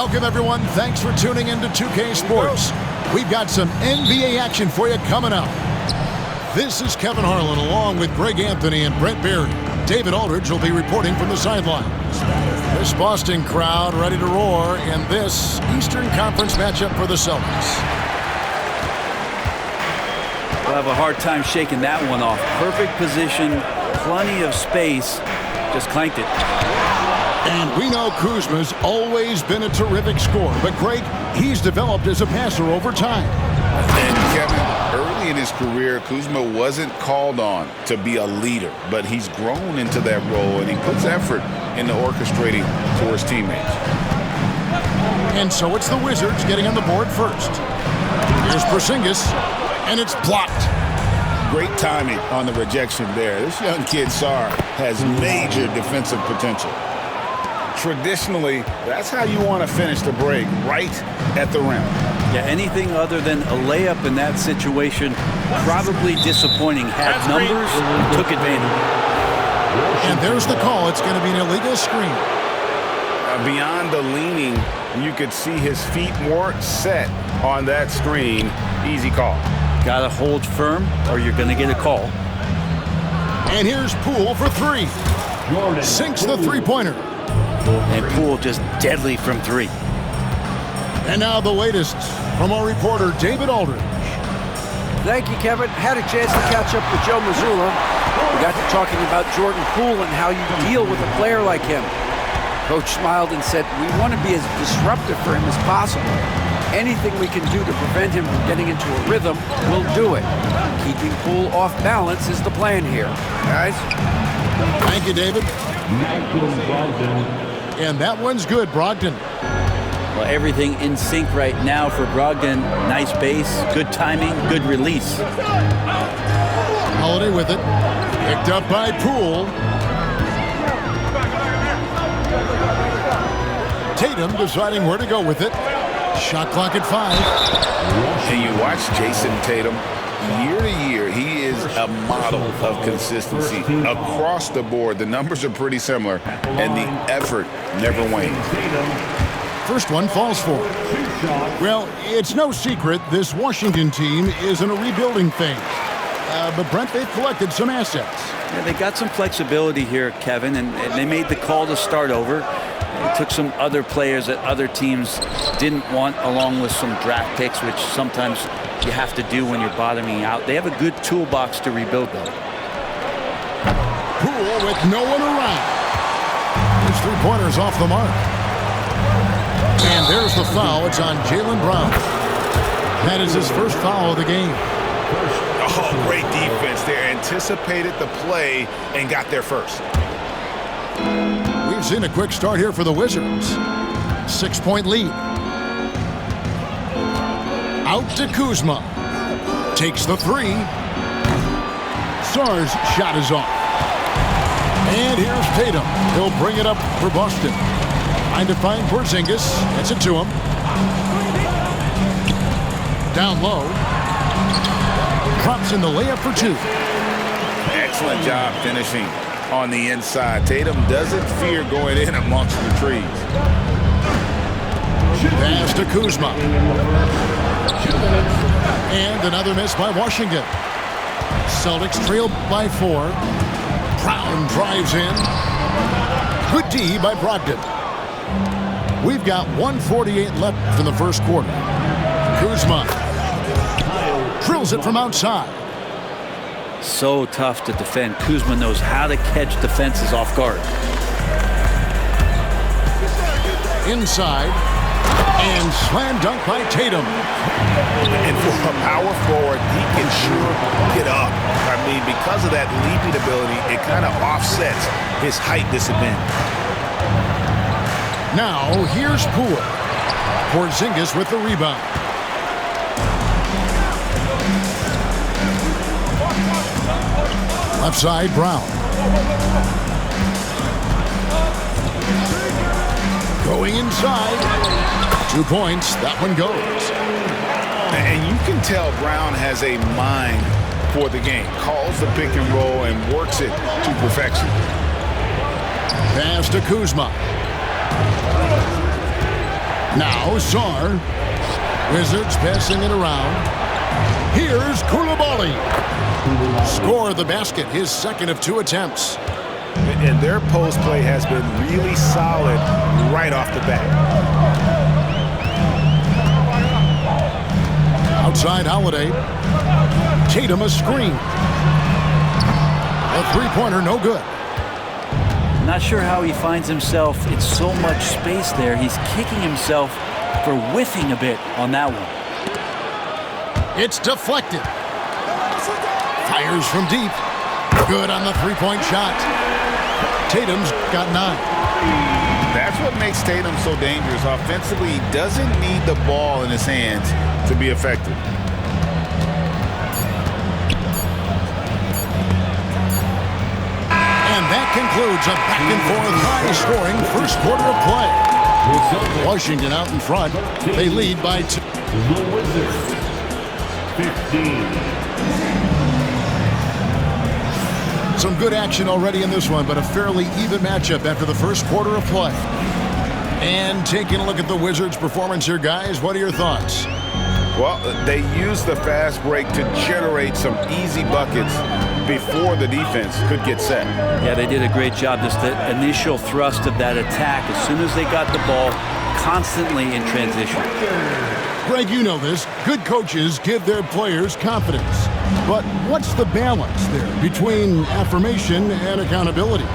Welcome, everyone. Thanks for tuning into 2K Sports. We've got some NBA action for you coming up. This is Kevin Harlan along with Greg Anthony and Brent Barry. David Aldridge will be reporting from the sidelines. This Boston crowd ready to roar in this Eastern Conference matchup for the Celtics. We'll have a hard time shaking that one off. Perfect position, plenty of space, just clanked it. And we know Kuzma's always been a terrific scorer, but Greg, he's developed as a passer over time. And Kevin, early in his career, Kuzma wasn't called on to be a leader, but he's grown into that role, and he puts effort into orchestrating for his teammates. And so it's the Wizards getting on the board first. Here's Porzingis, and it's blocked. Great timing on the rejection there. This young kid, Sarr, has major defensive potential. Traditionally, that's how you want to finish the break, right at the rim. Yeah, anything other than a layup in that situation, probably disappointing. Had numbers, took advantage. And there's the call. It's going to be an illegal screen. Beyond the leaning, you could see his feet more set on that screen. Easy call. Got to hold firm or you're going to get a call. And here's Poole for three. Sinks the three-pointer. And Poole just deadly from three. And now the latest from our reporter, David Aldridge. Thank you, Kevin. Had a chance to catch up with Joe Mazzulla. We got to talking about Jordan Poole and how you deal with a player like him. Coach smiled and said, we want to be as disruptive for him as possible. Anything we can do to prevent him from getting into a rhythm, we'll do it. Keeping Poole off balance is the plan here. Guys? Thank you, David. And that one's good, Brogdon. Well, everything in sync right now for Brogdon. Nice base, good timing, good release. Holiday with it. Picked up by Poole. Tatum deciding where to go with it. Shot clock at 5. And you watch Jason Tatum. Year to year, he is a model of consistency across the board. The numbers are pretty similar, and the effort never wanes. First one falls for. Well, it's no secret this Washington team is in a rebuilding phase. But Brent, they've collected some assets. Yeah, they got some flexibility here, Kevin, and they made the call to start over. They took some other players that other teams didn't want, along with some draft picks, which sometimes you have to do when you're bottoming out. They have a good toolbox to rebuild, though. Poole with no one around. His three-pointer's off the mark. And there's the foul. It's on Jaylen Brown. That is his first foul of the game. Oh, great defense there. Anticipated the play and got there first. We've seen a quick start here for the Wizards. 6-point lead. Out to Kuzma. Takes the three. Sarr's shot is off. And here's Tatum. He'll bring it up for Boston. Trying to find Porzingis. Gets it to him. Down low. Drops in the layup for 2. Excellent job finishing on the inside. Tatum doesn't fear going in amongst the trees. Pass to Kuzma. And another miss by Washington. Celtics trailed by 4. Brown drives in. Good D by Brogdon. We've got 1:48 left in the first quarter. Kuzma drills it from outside. So tough to defend. Kuzma knows how to catch defenses off guard. Inside. And slam dunk by Tatum. And for a power forward, he can sure get up. I mean, because of that leaping ability, it kind of offsets his height disadvantage. Now, here's Poole. Porzingis with the rebound. Left side, Brown. Going inside. 2 points. That one goes. And you can tell Brown has a mind for the game. Calls the pick and roll and works it to perfection. Pass to Kuzma. Now Sarr. Wizards passing it around. Here's Koulibaly. Score the basket, his second of 2 attempts. And their post play has been really solid right off the bat. Outside Holiday. Tatum a screen. A three-pointer, no good. Not sure how he finds himself. It's so much space there. He's kicking himself for whiffing a bit on that one. It's deflected. Fires from deep. Good on the three-point shot. Tatum's got 9. That's what makes Tatum so dangerous. Offensively, he doesn't need the ball in his hands to be effective. And that concludes a back-and-forth high-scoring first quarter of play. Washington out in front. They lead by 2. The Wizards, 15. Some good action already in this one, but a fairly even matchup after the first quarter of play. And taking a look at the Wizards' performance here, guys, what are your thoughts? Well, they used the fast break to generate some easy buckets before the defense could get set. Yeah, they did a great job. Just the initial thrust of that attack, as soon as they got the ball, constantly in transition. Greg, you know this. Good coaches give their players confidence. But what's the balance there between affirmation and accountability?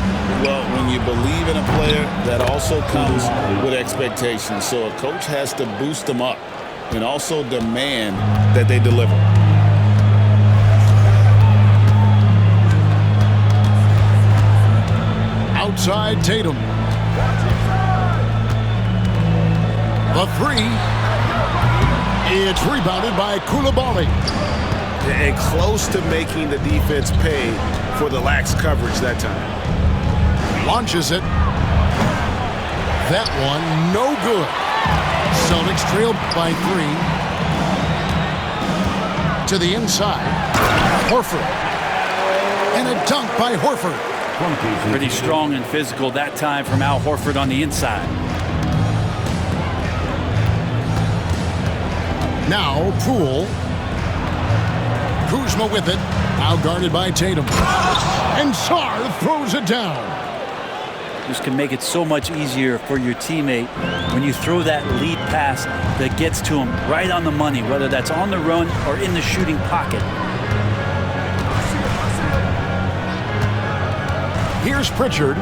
Well, when you believe in a player, that also comes with expectations. So a coach has to boost them up and also demand that they deliver. Outside Tatum. The 3. It's rebounded by Koulibaly. And close to making the defense pay for the lax coverage that time. Launches it. That one, no good. Celtics trail by 3. To the inside. Horford. And a dunk by Horford. Pretty strong and physical that time from Al Horford on the inside. Now Poole. Kuzma with it. Out guarded by Tatum. And Sarr throws it down. This can make it so much easier for your teammate when you throw that lead pass that gets to him right on the money, whether that's on the run or in the shooting pocket. Here's Pritchard.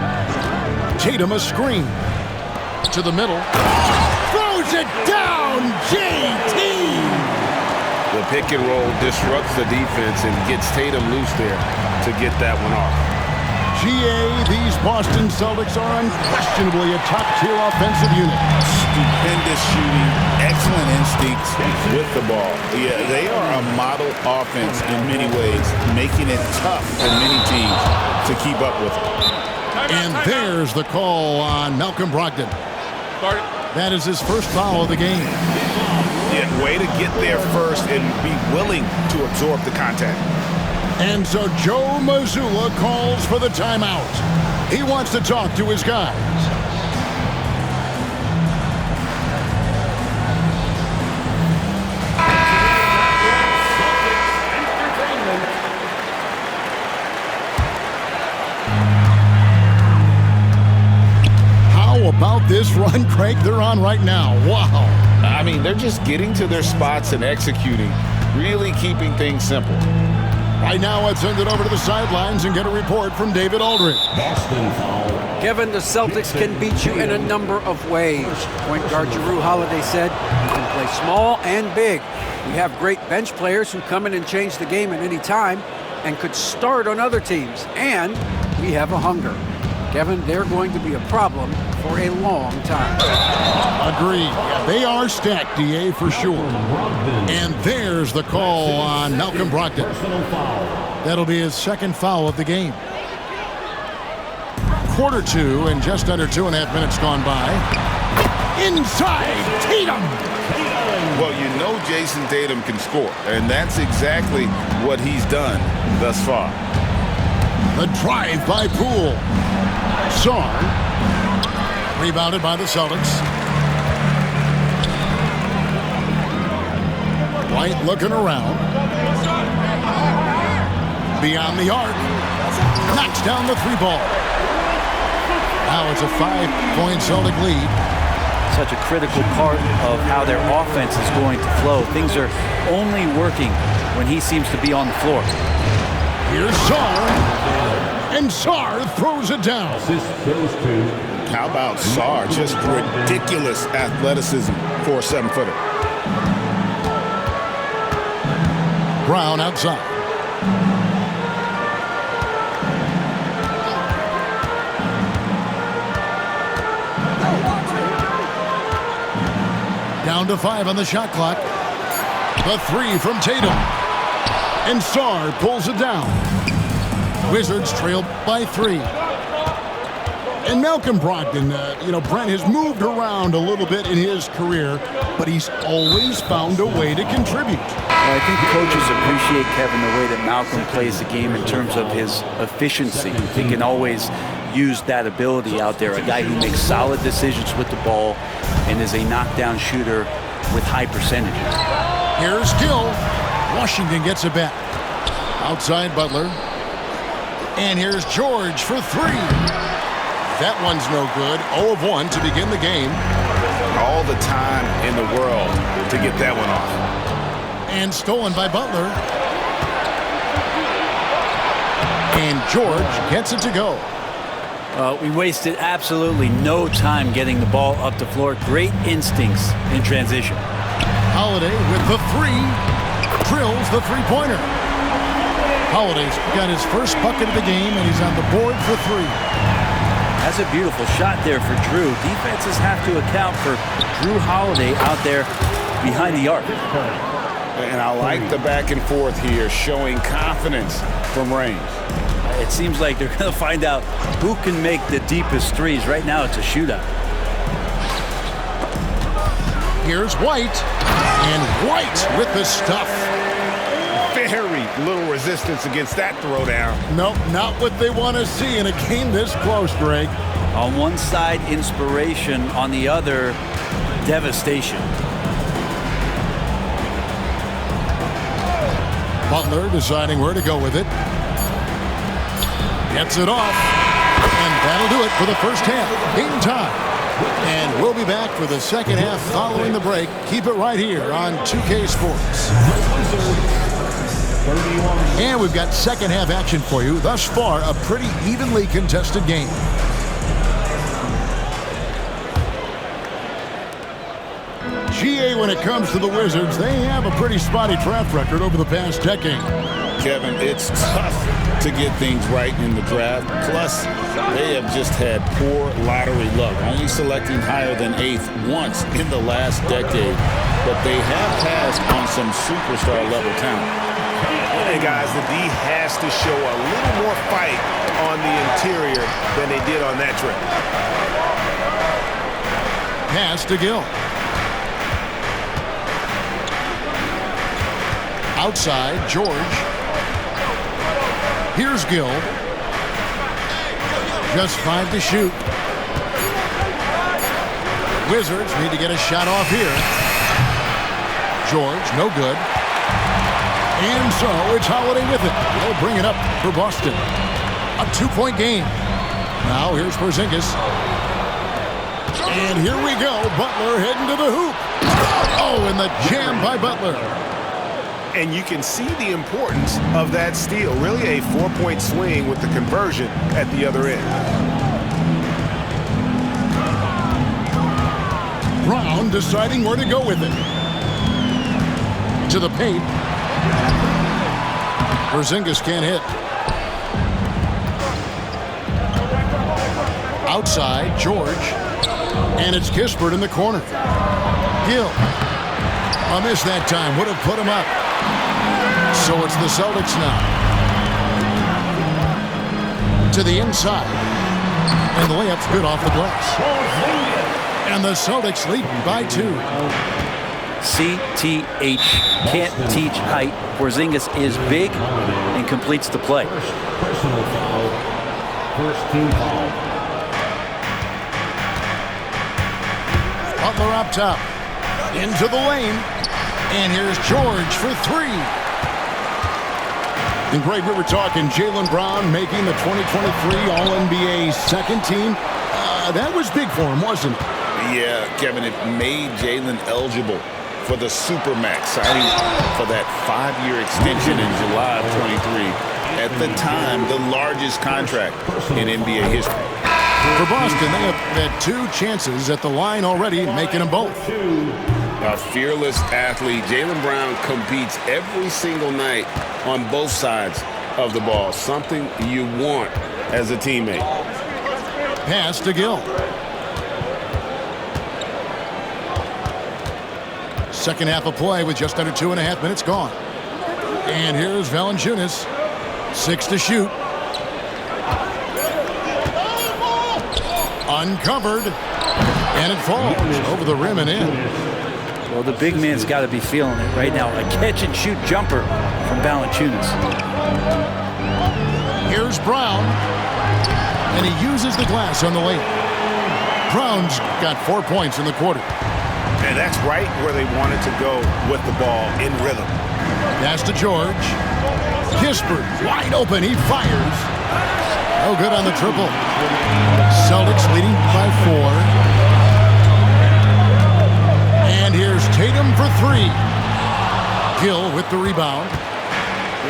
Tatum a screen. To the middle. Throws it down. JT. The pick and roll disrupts the defense and gets Tatum loose there to get that one off. GA, these Boston Celtics are unquestionably a top-tier offensive unit. Stupendous shooting, excellent instincts with the ball. Yeah, they are a model offense in many ways, making it tough for many teams to keep up with it. And there's the call on Malcolm Brogdon. That is his first foul of the game. Yeah, way to get there first and be willing to absorb the contact. And so Joe Mazzulla calls for the timeout. He wants to talk to his guys. How about this run, Craig, they're on right now? Wow. I mean, they're just getting to their spots and executing, really keeping things simple. Right now, let's send it over to the sidelines and get a report from David Aldridge. Kevin, the Celtics can beat you in a number of ways. Point guard Jrue Holiday said, "You can play small and big. We have great bench players who come in and change the game at any time and could start on other teams. And we have a hunger." Kevin, they're going to be a problem for a long time. Agreed. They are stacked, DA, for sure. And there's the call on Malcolm Brogdon. That'll be his second foul of the game. Quarter 2 and just under 2.5 minutes gone by. Inside, Tatum! Well, you know Jason Tatum can score, and that's exactly what he's done thus far. The drive by Poole. Sarr. Rebounded by the Celtics. White looking around. Beyond the arc. Knocks down the 3 ball. Now it's a 5-point Celtic lead. Such a critical part of how their offense is going to flow. Things are only working when he seems to be on the floor. Here's Sarr. And Sarr throws it down. Assist goes to How about Sarr? Just ridiculous athleticism for a 7-footer. Brown outside. Down to 5 on the shot clock. The 3 from Tatum. And Sarr pulls it down. Wizards trail by 3. And Malcolm Brogdon, Brent has moved around a little bit in his career, but he's always found a way to contribute. I think coaches appreciate, Kevin, the way that Malcolm plays the game in terms of his efficiency. He can always use that ability out there, a guy who makes solid decisions with the ball and is a knockdown shooter with high percentages. Here's Gill. Washington gets it back. Outside Butler. And here's George for 3. That one's no good. 0 of 1 to begin the game. All the time in the world to get that one off. And stolen by Butler. And George gets it to go. We wasted absolutely no time getting the ball up the floor. Great instincts in transition. Holiday with the 3. Drills the 3-pointer. Holiday's got his first bucket of the game, and he's on the board for 3. That's a beautiful shot there for Drew. Defenses have to account for Drew Holiday out there behind the arc. And I like the back and forth here, showing confidence from Reigns. It seems like they're going to find out who can make the deepest threes. Right now, it's a shootout. Here's White. And White with the stuff. Very little resistance against that throwdown. Nope, not what they want to see in a game this close, Greg. On one side, inspiration. On the other, devastation. Butler deciding where to go with it. Gets it off. And that'll do it for the first half. Game time. And we'll be back for the second half following the break. Keep it right here on 2K Sports. And we've got second half action for you. Thus far, a pretty evenly contested game. GA, when it comes to the Wizards, they have a pretty spotty track record over the past decade. Kevin, it's tough to get things right in the draft. Plus, they have just had poor lottery luck, only selecting higher than 8th once in the last decade. But they have passed on some superstar-level talent. Hey, guys, the D has to show a little more fight on the interior than they did on that trip. Pass to Gill. Outside, George. Here's Gill. Just 5 to shoot. Wizards need to get a shot off here. George, no good. And so it's Holiday with it. They'll bring it up for Boston. A 2-point game. Now here's Porzingis. And here we go. Butler heading to the hoop. Oh, and the jam by Butler. And you can see the importance of that steal. Really a 4-point swing with the conversion at the other end. Brown deciding where to go with it. To the paint. Porzingis can't hit. Outside, George. And it's Kispert in the corner. Gill. A miss that time. Would have put him up. So it's the Celtics now. To the inside. And the layup's good off the glass. And the Celtics lead by 2. CTH, can't teach height. Porzingis is big and completes the play. personal foul. First team foul. Butler up top. Into the lane. And here's George for three. And Greg, we were talking Jaylen Brown making the 2023 All-NBA second team. That was big for him, wasn't it? Yeah, Kevin, it made Jaylen eligible for the Supermax, signing for that 5-year extension in July of 23. At the time, the largest contract in NBA history. For Boston, they have had 2 chances at the line already, making them both. A fearless athlete, Jaylen Brown competes every single night on both sides of the ball, something you want as a teammate. Pass to Gill. Second half of play with just under 2.5 minutes gone. And here's Valanciunas. 6 to shoot. Uncovered. And it falls over the rim and in. Well, the big man's got to be feeling it right now. A catch-and-shoot jumper from Valanciunas. Here's Brown. And he uses the glass on the lane. Brown's got 4 points in the quarter. And that's right where they wanted to go with the ball in rhythm. Pass to George. Kispert wide open. He fires. No good on the triple. Celtics leading by 4. And here's Tatum for 3. Gill with the rebound.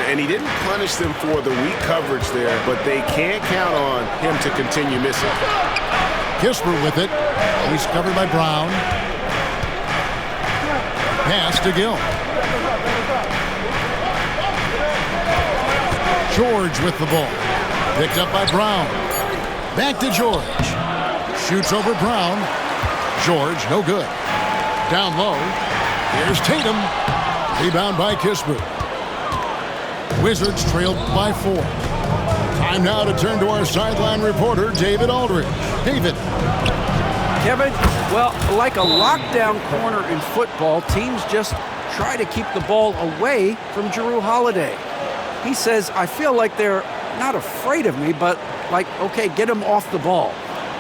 And he didn't punish them for the weak coverage there, but they can't count on him to continue missing. Kispert with it. He's covered by Brown. Pass to Gill. George with the ball. Picked up by Brown. Back to George. Shoots over Brown. George, no good. Down low. Here's Tatum. Rebound by Kispert. Wizards trailed by 4. Time now to turn to our sideline reporter, David Aldridge. David. Kevin, well, like a lockdown corner in football, teams just try to keep the ball away from Jrue Holiday. He says, I feel like they're not afraid of me, but like, okay, get him off the ball.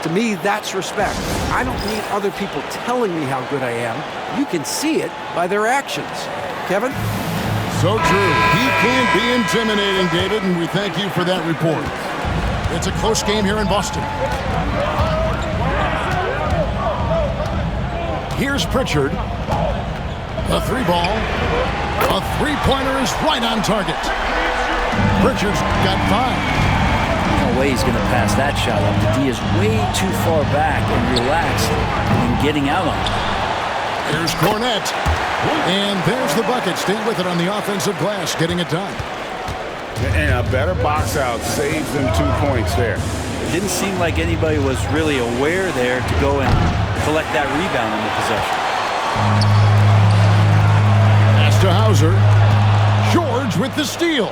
To me, that's respect. I don't need other people telling me how good I am. You can see it by their actions. Kevin? So true. He can be intimidating, David, and we thank you for that report. It's a close game here in Boston. Here's Pritchard. A 3-ball. A 3-pointer is right on target. Pritchard's got 5. No way he's going to pass that shot up. The D is way too far back and relaxed and getting out on it. Here's Cornette. And there's the bucket. Stay with it on the offensive glass, getting it done. And a better box out saves them 2 points there. It didn't seem like anybody was really aware there to go and collect that rebound in the possession. Pass to Hauser. George with the steal.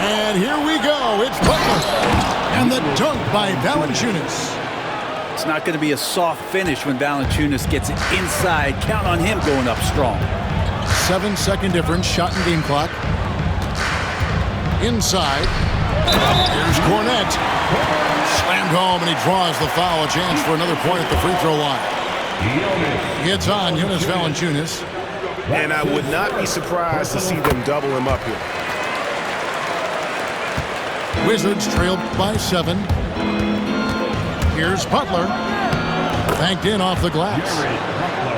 And here we go. It's Butler. And the dunk by Valanciunas. It's not going to be a soft finish when Valanciunas gets it inside. Count on him going up strong. 7-second difference, shot and game clock. Inside. Here's Cornette. Slammed home, and he draws the foul. A chance for another point at the free throw line. It's on Jonas Valanciunas. And I would not be surprised to see them double him up here. Wizards trailed by 7. Here's Butler. Banked in off the glass.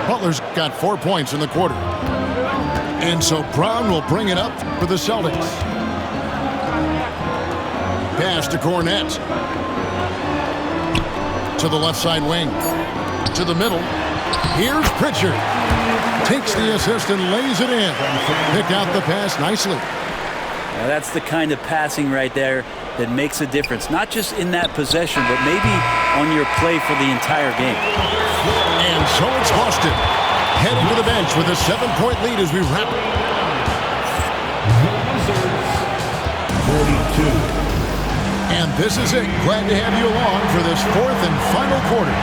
Butler's got 4 points in the quarter. And so Brown will bring it up for the Celtics. Pass to Cornette. To the left side wing. To the middle. Here's Pritchard. Takes the assist and lays it in. Picked out the pass nicely. Now that's the kind of passing right there that makes a difference. Not just in that possession, but maybe on your play for the entire game. And so it's Boston. Heading to the bench with a 7-point lead as we wrap it. 42. And this is it. Glad to have you along for this 4th and final quarter.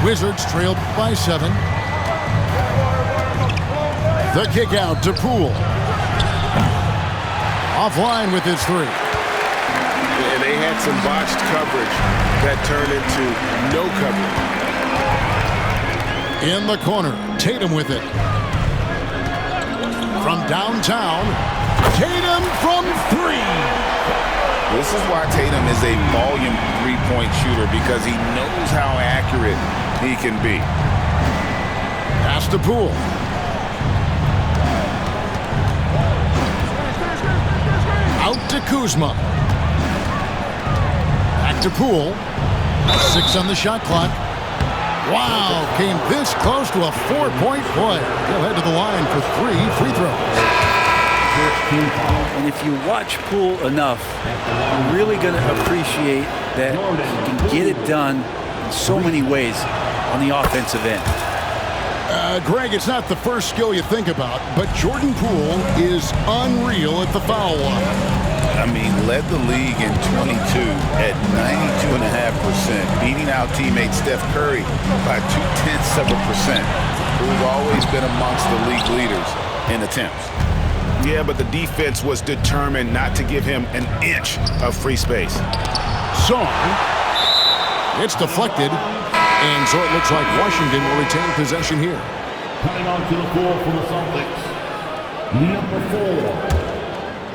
Wizards trailed by 7. The kick out to Poole. Offline with his 3. And they had some botched coverage that turned into no coverage. In the corner, Tatum with it. From downtown, Tatum from three. This is why Tatum is a volume three-point shooter, because he knows how accurate he can be. Pass to Poole. Out to Kuzma. Back to Poole. 6 on the shot clock. Wow, came this close to a 4-point play. He'll head to the line for 3 free throws. And if you watch Poole enough, you're really going to appreciate that he can get it done in so many ways on the offensive end. Greg, it's not the first skill you think about, but Jordan Poole is unreal at the foul line. I mean, led the league in 22 at 92.5%, beating out teammate Steph Curry by 0.2%. Who's always been amongst the league leaders in attempts. Yeah, but the defense was determined not to give him an inch of free space. Song. It's deflected, and so it looks like Washington will retain possession here. Coming onto the floor for the Celtics, number 4.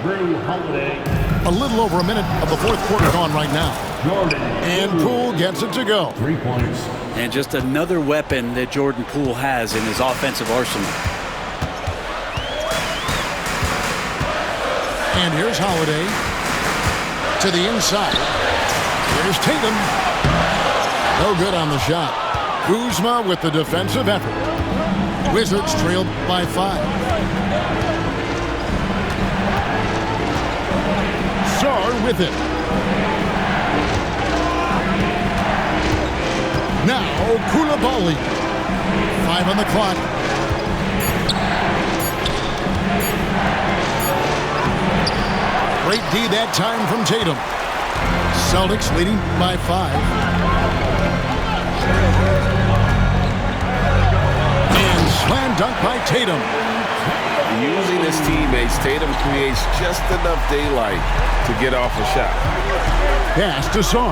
Drew Holiday. A little over a minute of the fourth quarter gone right now. Jordan. And Poole gets it to go. 3 points. And just another weapon that Jordan Poole has in his offensive arsenal. And here's Holiday to the inside. Here's Tatum. No good on the shot. Kuzma with the defensive effort. Wizards trailed by 5. Sarr with it. Now Koulibaly. 5 on the clock. Great D that time from Tatum. Celtics leading by 5. And slam dunk by Tatum. Using his teammates, Tatum creates just enough daylight to get off a shot. Pass to Sarr.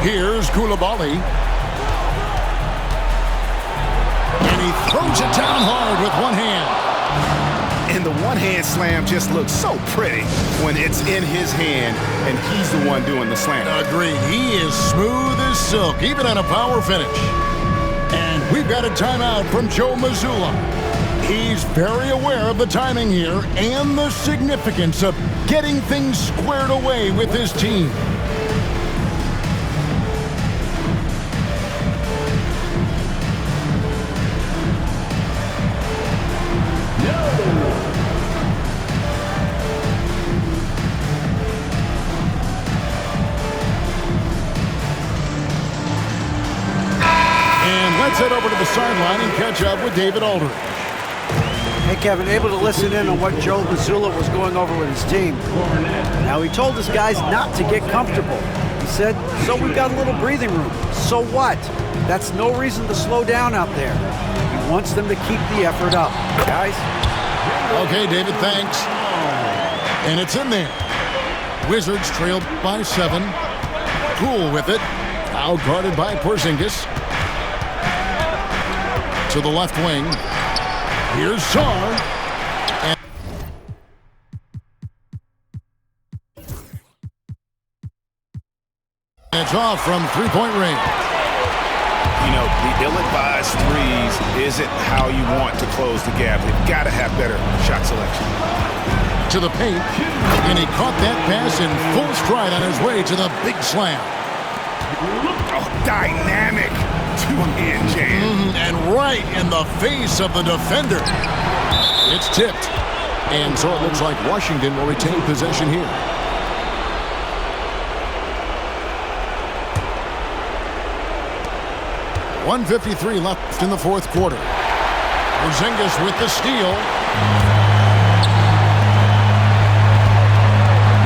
Here's Koulibaly. And he throws it down hard with one hand. And the one-hand slam just looks so pretty when it's in his hand and he's the one doing the slam. Agreed. He is smooth as silk, even on a power finish. And we've got a timeout from Joe Mazzulla. He's very aware of the timing here and the significance of getting things squared away with his team. And let's head over to the sideline and catch up with David Aldridge. Hey, Kevin, able to listen in on what Joe Mazzulla was going over with his team. Now, he told his guys not to get comfortable. He said, so we've got a little breathing room. So what? That's no reason to slow down out there. He wants them to keep the effort up. Guys? Okay, David, thanks. And it's in there. Wizards trailed by 7. Poole with it. Now guarded by Porzingis. To the left wing. Here's Sarr. And it's off from three-point range. You know, the ill-advised threes isn't how you want to close the gap. They've got to have better shot selection. To the paint. And he caught that pass in full stride on his way to the big slam. Oh, dynamic two-hand jam. And right in the face of the defender. It's tipped. And so it looks like Washington will retain possession here. .153 left in the fourth quarter. Porzingis with the steal.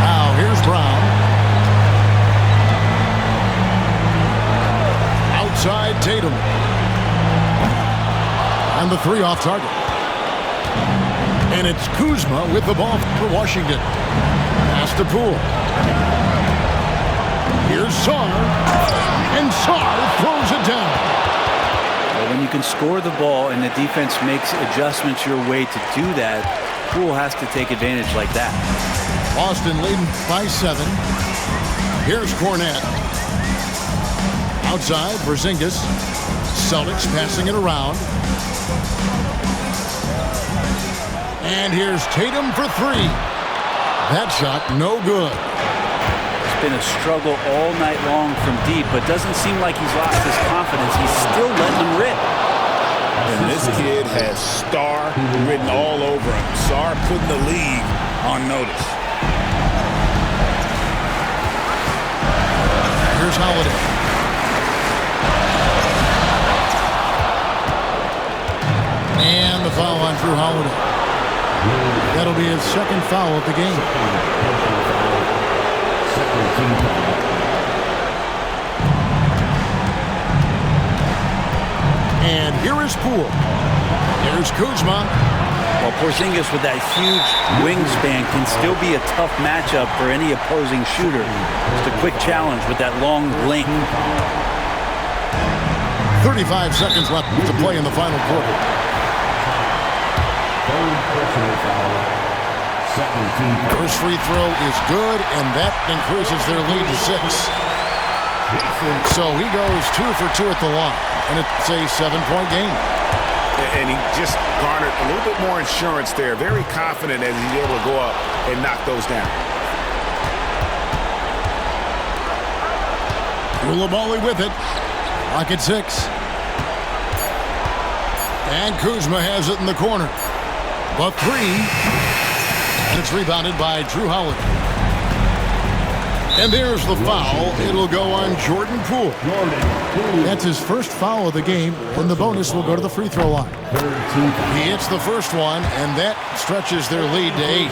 Now here's Brown. Outside Tatum. And the 3 off target. And it's Kuzma with the ball for Washington. Pass to Poole. Here's Sarr. And Sarr throws it down. Well, When you can score the ball and the defense makes adjustments your way to do that, Poole has to take advantage like that. Boston leading by 7. Here's Cornette. Outside, Porzingis. Celtics passing it around. And here's Tatum for 3. That shot, no good. It's been a struggle all night long from deep, but doesn't seem like he's lost his confidence. He's still letting them rip. And this kid has star written all over him. Star putting the league on notice. Here's Holiday. And the foul on Drew Holiday. That'll be his second foul of the game. And here is Poole. Here's Kuzma. Well, Porzingis with that huge wingspan can still be a tough matchup for any opposing shooter. Just a quick challenge with that long length. 35 seconds left to play in the final quarter. First free throw is good, and that increases their lead to 6. So he goes 2 for 2 at the line, and it's a 7-point game. And he just garnered a little bit more insurance there. Very confident as he's able to go up and knock those down. Coulibaly with it. Lock at 6. And Kuzma has it in the corner. The 3. And it's rebounded by Drew Holiday. And there's the foul. It'll go on Jordan Poole. That's his first foul of the game, and the bonus will go to the free throw line. He hits the first one, and that stretches their lead to 8.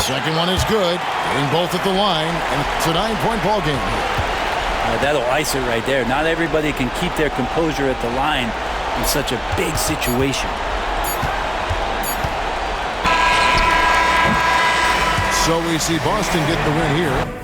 Second one is good, hitting both at the line, and it's a 9-point ball game. That'll ice it right there. Not everybody can keep their composure at the line in such a big situation. So we see Boston get the win here.